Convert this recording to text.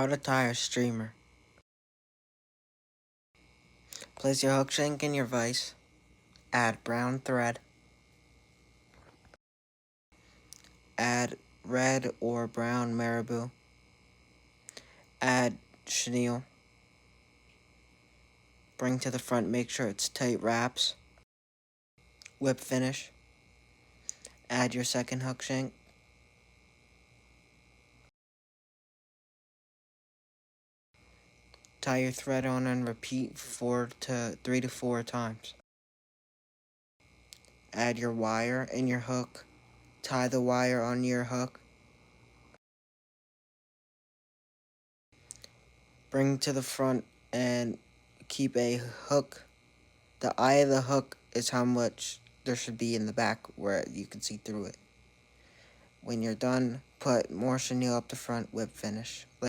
How to tie a streamer. Place your hook shank in your vise. Add brown thread. Add red or brown marabou. Add chenille. Bring to the front, make sure it's tight wraps. Whip finish. Add your second hook shank. Tie your thread on and repeat 3 to 4 times. Add your wire and your hook. Tie the wire on your hook. Bring to the front and keep a hook. The eye of the hook is how much there should be in the back where you can see through it. When you're done, put more chenille up the front, whip finish.